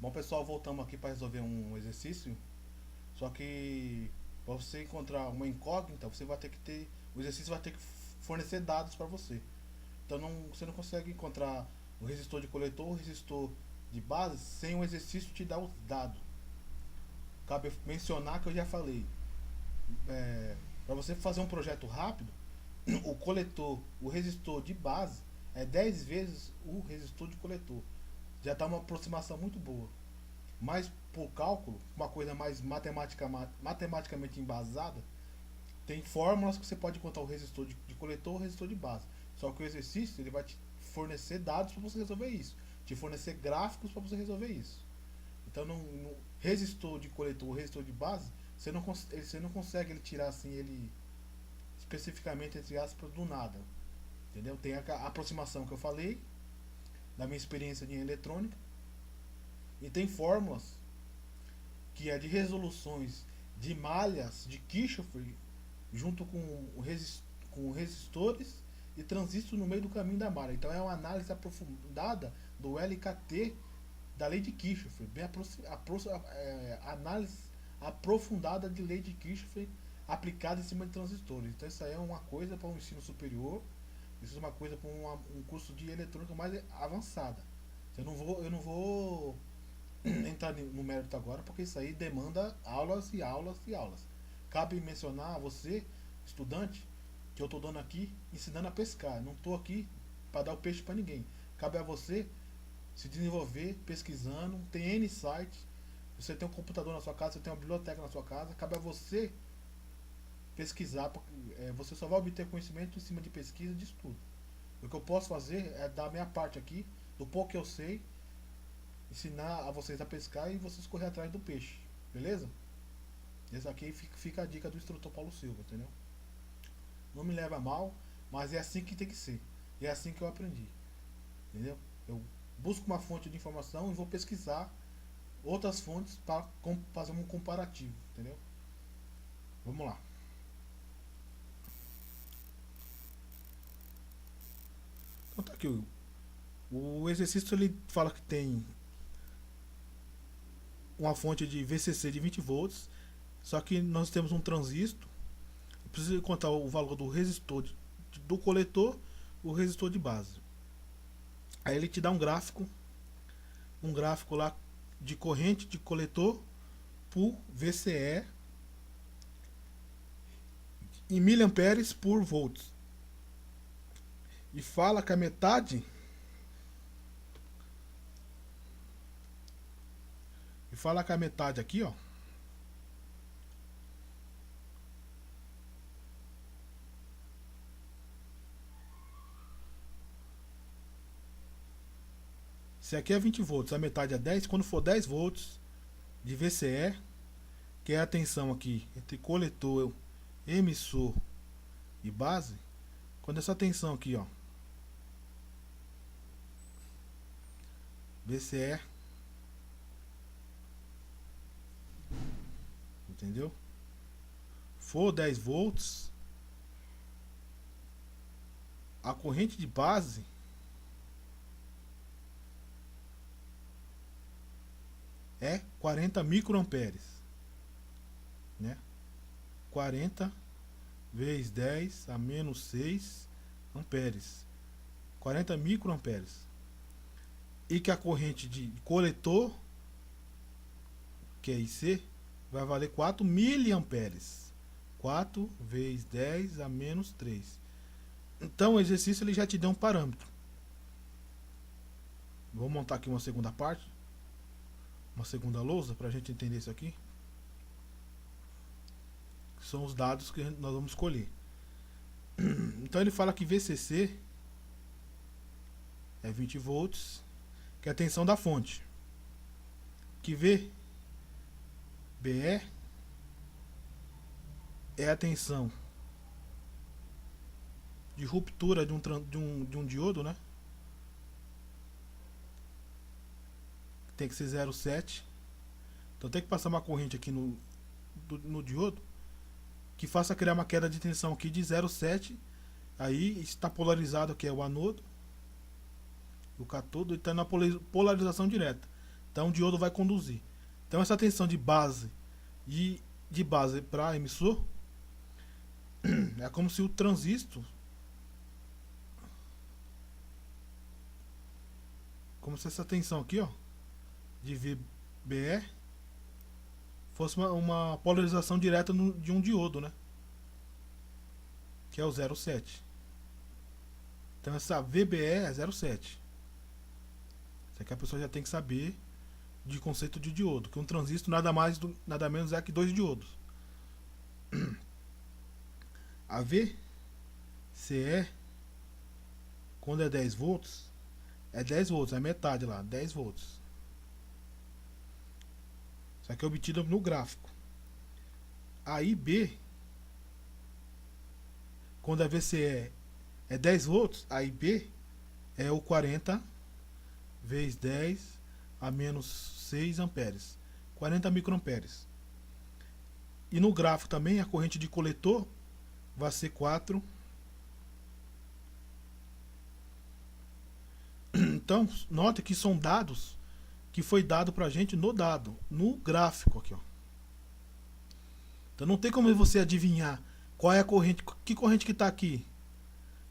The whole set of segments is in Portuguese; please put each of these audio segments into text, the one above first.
Bom, pessoal, voltamos aqui para resolver um exercício. Só que para você encontrar uma incógnita, você vai ter que ter, o exercício vai ter que fornecer dados para você. Então você não consegue encontrar o resistor de coletor, o resistor de base sem o exercício te dar os dados. Cabe mencionar que eu já falei, para você fazer um projeto rápido, o coletor, o resistor de base é 10 vezes o resistor de coletor. Já está uma aproximação muito boa. Mas por cálculo, uma coisa mais matematicamente embasada, tem fórmulas que você pode encontrar o resistor de coletor ou o resistor de base. Só que o exercício ele vai te fornecer dados para você resolver isso, te fornecer gráficos para você resolver isso. Então, no resistor de coletor ou resistor de base, você não consegue ele tirar assim ele especificamente entre aspas do nada, entendeu? Tem a aproximação que eu falei da minha experiência em eletrônica e tem fórmulas que é de resoluções de malhas de Kirchhoff junto com resistores e transistores no meio do caminho da malha. Então é uma análise aprofundada do LKT da lei de Kirchhoff, análise aprofundada de lei de Kirchhoff aplicada em cima de transistores. Então isso aí é uma coisa para o ensino superior, isso é uma coisa para um curso de eletrônica mais avançada. Eu não vou entrar no mérito agora, porque isso aí demanda aulas e aulas e aulas. Cabe mencionar a você, estudante, que eu estou dando aqui ensinando a pescar. Não estou aqui para dar o peixe para ninguém. Cabe a você se desenvolver pesquisando. Tem N sites. Você tem um computador na sua casa, você tem uma biblioteca na sua casa. Cabe a você pesquisar. Você só vai obter conhecimento em cima de pesquisa e de estudo. O que eu posso fazer é dar a minha parte aqui, do pouco que eu sei, ensinar a vocês a pescar e vocês correr atrás do peixe, beleza? Essa aqui fica a dica do instrutor Paulo Silva, entendeu? Não me leva a mal, mas é assim que tem que ser. E é assim que eu aprendi, entendeu? Eu busco uma fonte de informação e vou pesquisar outras fontes para fazer um comparativo, entendeu? Vamos lá. Então tá aqui, o exercício ele fala que tem uma fonte de VCC de 20 volts, só que nós temos um transistor. Eu preciso contar o valor do resistor do coletor, o resistor de base. Aí ele te dá um gráfico lá de corrente de coletor por VCE em miliamperes por volts. E fala que a metade aqui, ó, se aqui é 20 volts, a metade é 10, quando for 10 volts de VCE, que é a tensão aqui entre coletor, emissor e base, quando essa tensão aqui, ó, VCE, entendeu? For 10 volts, a corrente de base é 40 microamperes, né? 40 vezes 10 a menos 6 amperes, 40 microamperes. E que a corrente de coletor, que é IC, vai valer 4 miliamperes. 4 vezes 10 a menos 3. Então o exercício ele já te deu um parâmetro. Vou montar aqui uma segunda parte, uma segunda lousa para a gente entender isso aqui. Que são os dados que nós vamos escolher. Então ele fala que VCC é 20 volts, que é a tensão da fonte. Que VBE é a tensão de ruptura de um diodo, né? Tem que ser 0,7. Então tem que passar uma corrente aqui no diodo que faça criar uma queda de tensão aqui de 0,7. Aí está polarizado, que é o anodo, o catodo, e está na polarização direta. Então o diodo vai conduzir. Então essa tensão de base para emissor é como se o transistor, como se essa tensão aqui, ó, de VBE fosse uma polarização direta de um diodo, né? Que é o 0,7. Então essa VBE é 0,7. Isso aqui a pessoa já tem que saber de conceito de diodo, que um transistor nada menos é que dois diodos. A VCE, quando é 10 volts, é 10 volts, é metade lá, 10 volts. Isso aqui é obtido no gráfico. A IB, quando a VCE é 10 volts, a IB é o 40 vezes 10 a menos 6 amperes, 40 microamperes. E no gráfico também a corrente de coletor vai ser 4. Então, nota que são dados que foi dado pra gente no gráfico aqui, ó. Então não tem como você adivinhar qual é a corrente, que corrente que está aqui,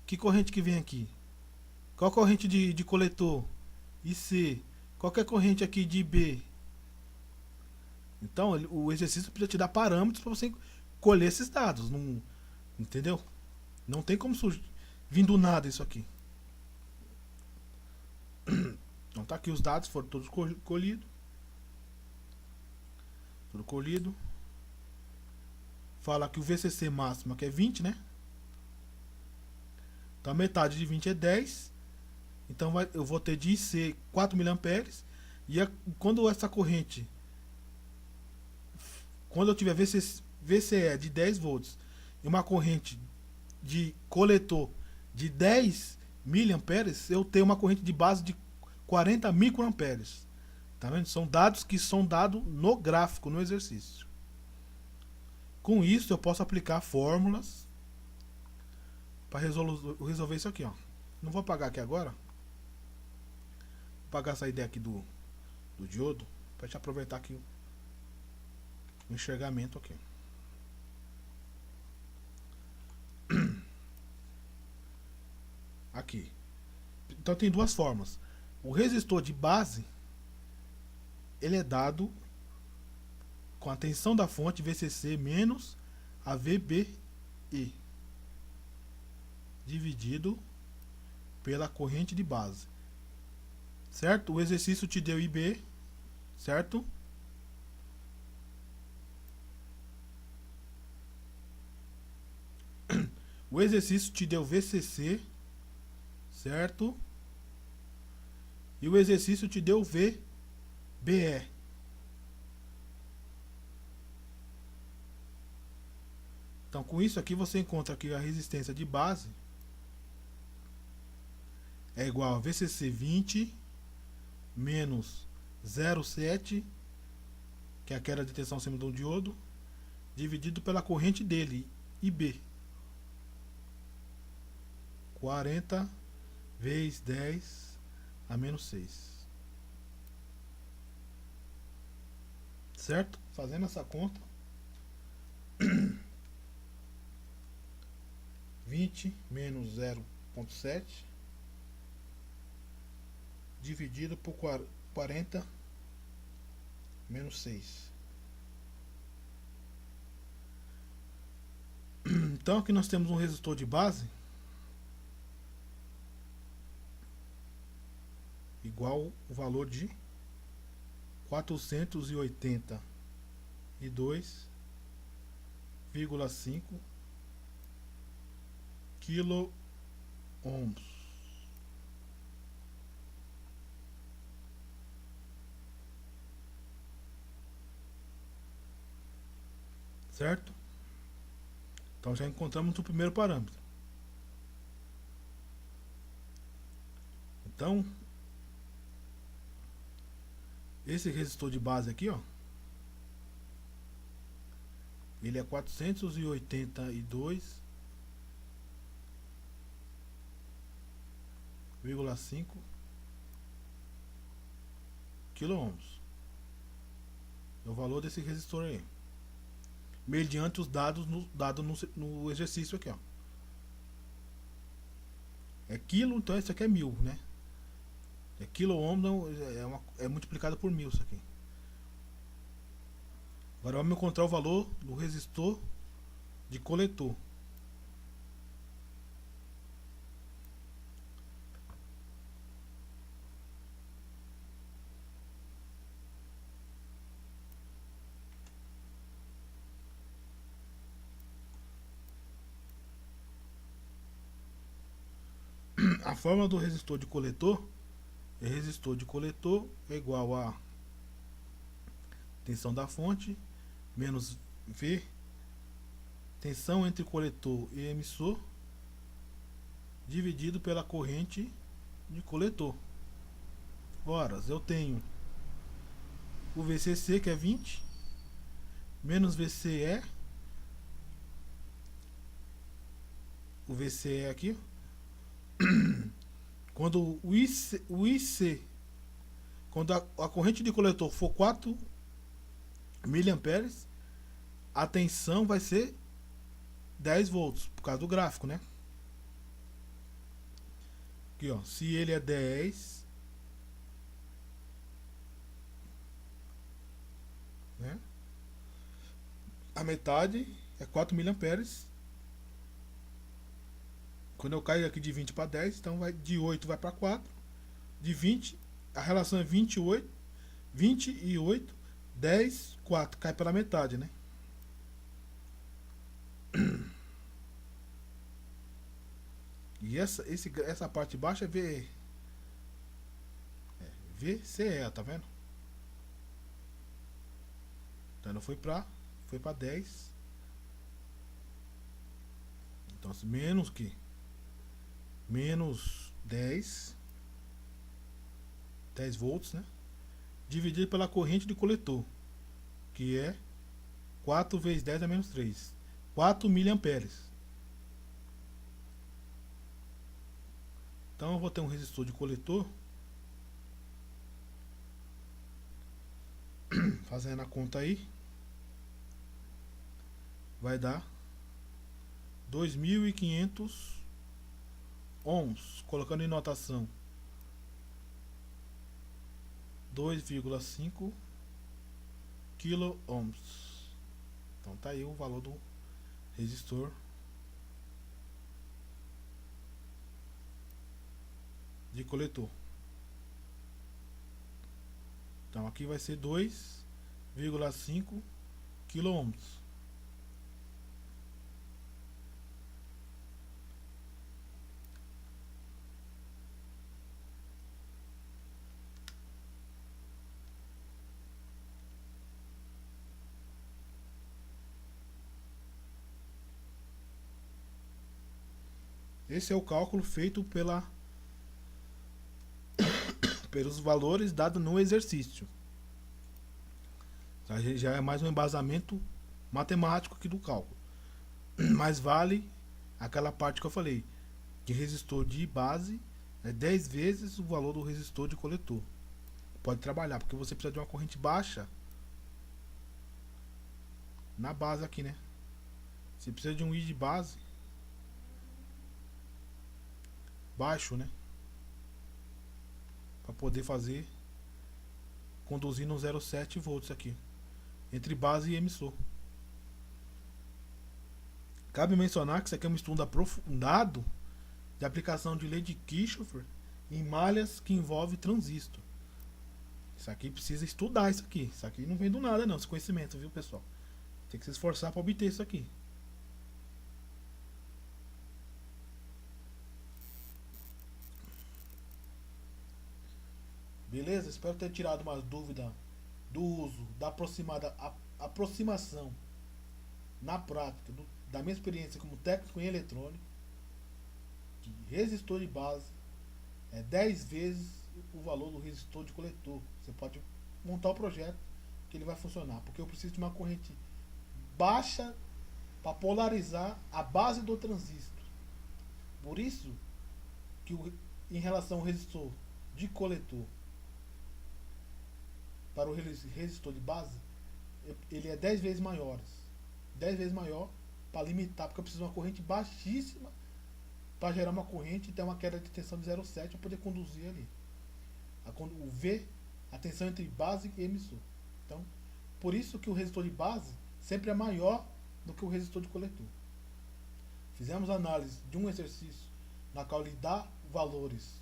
que corrente que vem aqui, qual a corrente de coletor, IC, qual que é a corrente aqui de IB. Então o exercício precisa te dar parâmetros para você colher esses dados, não, entendeu? Não tem como vir do nada isso aqui. Então tá aqui os dados, foram todos colhidos. Tudo colhido. Fala que o VCC máximo que é 20, né? Então a metade de 20 é 10. Então eu vou ter de IC 4 mA. E quando essa corrente, quando eu tiver VCE de 10 volts e uma corrente de coletor de 10 miliamperes, eu tenho uma corrente de base de 40 microamperes. Tá vendo? São dados que são dados no gráfico, no exercício. Com isso eu posso aplicar fórmulas para resolver isso aqui, ó. Não vou apagar aqui agora. Vou apagar essa ideia aqui do diodo para te aproveitar aqui o enxergamento aqui. Aqui. Então tem duas formas. O resistor de base, ele é dado com a tensão da fonte VCC menos a VBE dividido pela corrente de base, certo? O exercício te deu IB, certo? O exercício te deu VCC, certo? E o exercício te deu VBE. Então, com isso aqui você encontra que a resistência de base é igual a VCC 20 menos 0,7, que é a queda de tensão acima de um diodo, dividido pela corrente dele, IB. 40 vezes 10 a menos 6. Certo? Fazendo essa conta, 20 menos 0,7 dividido por 40 menos 6. Então aqui nós temos um resistor de base igual o valor de 482,5 kilo ohms. Certo? Então já encontramos o primeiro parâmetro. Então esse resistor de base aqui, ó, ele é 482,5 quiloohms. É o valor desse resistor aí. Mediante os dados no exercício aqui, ó. É quilo, então isso aqui é 1000, né? É quiloohms, é multiplicado por 1000 isso aqui. Agora vamos encontrar o valor do resistor de coletor. A fórmula do resistor de coletor é resistor de coletor é igual a tensão da fonte menos V, tensão entre coletor e emissor, dividido pela corrente de coletor. Ora, eu tenho o VCC, que é 20, menos VCE, o VCE aqui, quando o IC, quando a corrente de coletor for 4 miliamperes, a tensão vai ser 10 volts, por causa do gráfico, né? Aqui, ó, se ele é 10, né? A metade é 4 miliamperes. Quando eu caio aqui de 20 para 10, então vai de 8 vai para 4. De 20, a relação é 28, 10, 4, cai pela metade, né? E essa parte baixa é VCE, tá vendo? Então foi para 10. Então assim, menos 10 volts, né? Dividido pela corrente de coletor, que é 4 vezes 10 a menos 3, 4 miliamperes. Então eu vou ter um resistor de coletor, fazendo a conta aí, vai dar 2.500 ohms, colocando em notação 2,5 quiloohms. Então tá aí o valor do resistor de coletor. Então aqui vai ser 2,5 quiloohms. Esse é o cálculo feito pelos valores dados no exercício. Já é mais um embasamento matemático aqui do cálculo. Mas vale aquela parte que eu falei, que resistor de base é 10 vezes o valor do resistor de coletor. Pode trabalhar, porque você precisa de uma corrente baixa na base aqui, né? Você precisa de um I de base baixo, né? Para poder conduzir no 0,7 volts aqui, entre base e emissor. Cabe mencionar que isso aqui é um estudo aprofundado de aplicação de lei de Kirchhoff em malhas que envolve transistor. Isso aqui precisa estudar isso aqui. Isso aqui não vem do nada não, esse conhecimento, viu, pessoal? Tem que se esforçar para obter isso aqui. Beleza? Espero ter tirado umas dúvidas do uso, da aproximação na prática, da minha experiência como técnico em eletrônica, que resistor de base é 10 vezes o valor do resistor de coletor. Você pode montar o projeto que ele vai funcionar, porque eu preciso de uma corrente baixa para polarizar a base do transistor. Por isso que em relação ao resistor de coletor, para o resistor de base, ele é 10 vezes maior. 10 vezes maior para limitar, porque eu preciso de uma corrente baixíssima para gerar uma corrente e ter uma queda de tensão de 0,7 para poder conduzir ali. O V, a tensão entre base e emissor. Então, por isso que o resistor de base sempre é maior do que o resistor de coletor. Fizemos análise de um exercício na qual ele dá valores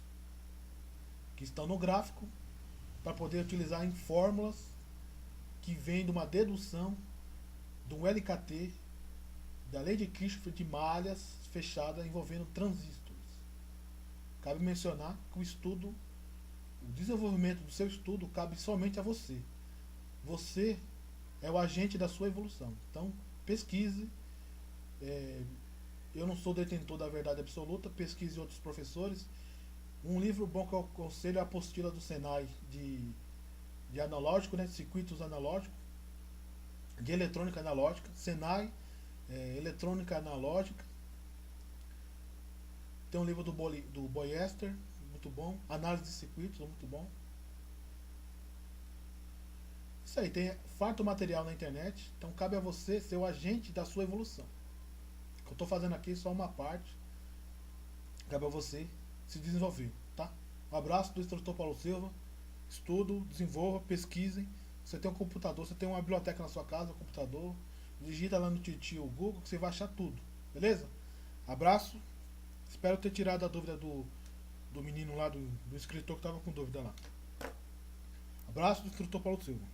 que estão no gráfico para poder utilizar em fórmulas que vêm de uma dedução do LKT, da lei de Kirchhoff de malhas fechadas envolvendo transistores. Cabe mencionar que o desenvolvimento do seu estudo cabe somente a você. Você é o agente da sua evolução. Então, pesquise. Eu não sou detentor da verdade absoluta, pesquise outros professores. Um livro bom que eu aconselho é a apostila do Senai de analógico, né, de circuitos analógicos, de eletrônica analógica, Senai, eletrônica analógica. Tem um livro do Boyester, muito bom, análise de circuitos, muito bom. Isso aí, tem farto material na internet, então cabe a você ser o agente da sua evolução. O que eu estou fazendo aqui é só uma parte, cabe a você se desenvolver, tá? Um abraço do instrutor Paulo Silva, estudo, desenvolva, pesquisem. Você tem um computador, você tem uma biblioteca na sua casa, um computador, digita lá no Titio Google que você vai achar tudo, beleza? Abraço, espero ter tirado a dúvida do menino lá, do escritor que estava com dúvida lá. Abraço do instrutor Paulo Silva.